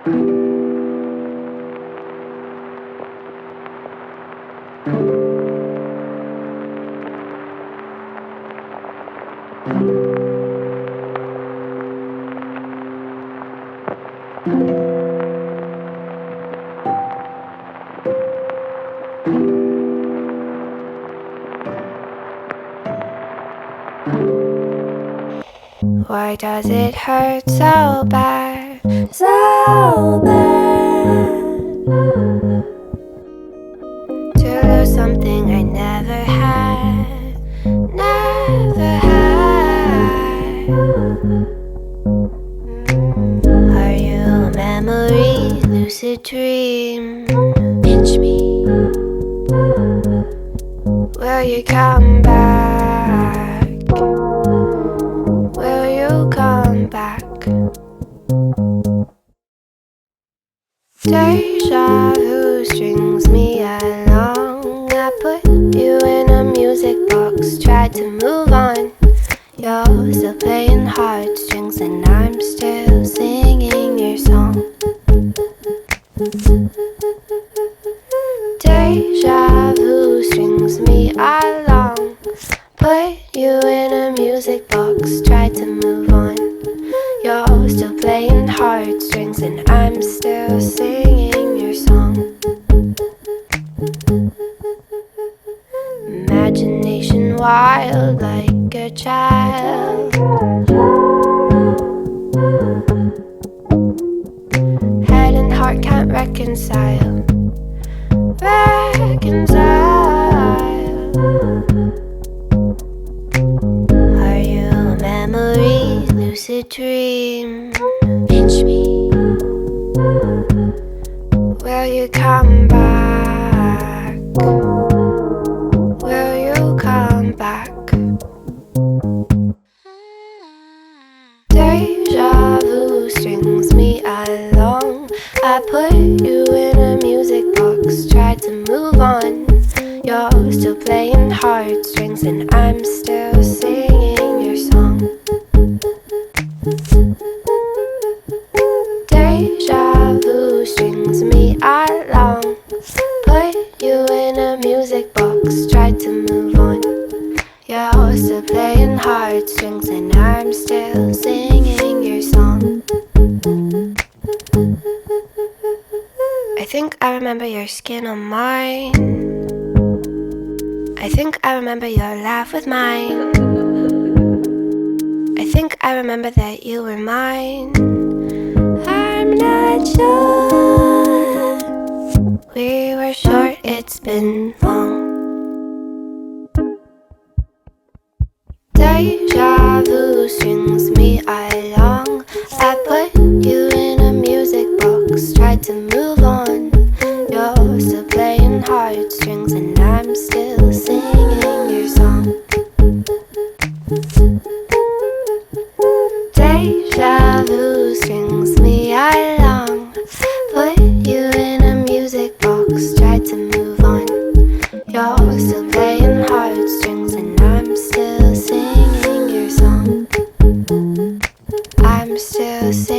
Why does it hurt so bad, so bad? To lose something I never had, never had. Are you a memory, lucid dream? Pinch me. Will you come back? Will you come back? Deja vu strings me along. I put you in a music box, tried to move on. You're still playing heartstrings and I'm still singing your song. Deja vu strings me along. Put you in a music box, tried to move on. You're still playing heartstrings and I'm still singing your song. Imagination wild like a child. Head and heart can't reconcile. Are you a memory, lucid dream? Pinch me. Will you come back? Will you come back? Deja vu strings me along. I put you in a music box, tried to move on. You're still playing heartstrings and I'm still singing your song. Deja vu strings me along. Put you in a music box, tried to move on. You're still playing heartstrings and I'm still singing your song. I think I remember your skin on mine. I think I remember your laugh with mine. I think I remember that you were mine. I'm not sure. We were short, it's been long. Deja vu strings me along. I put you in a music box, tried to move on. You're still playing heartstrings and I'm still singing your song. Deja vu strings me along. Put you in a music box, tried to move on. You're still playing heartstrings and I'm still singing your song. I'm still singing.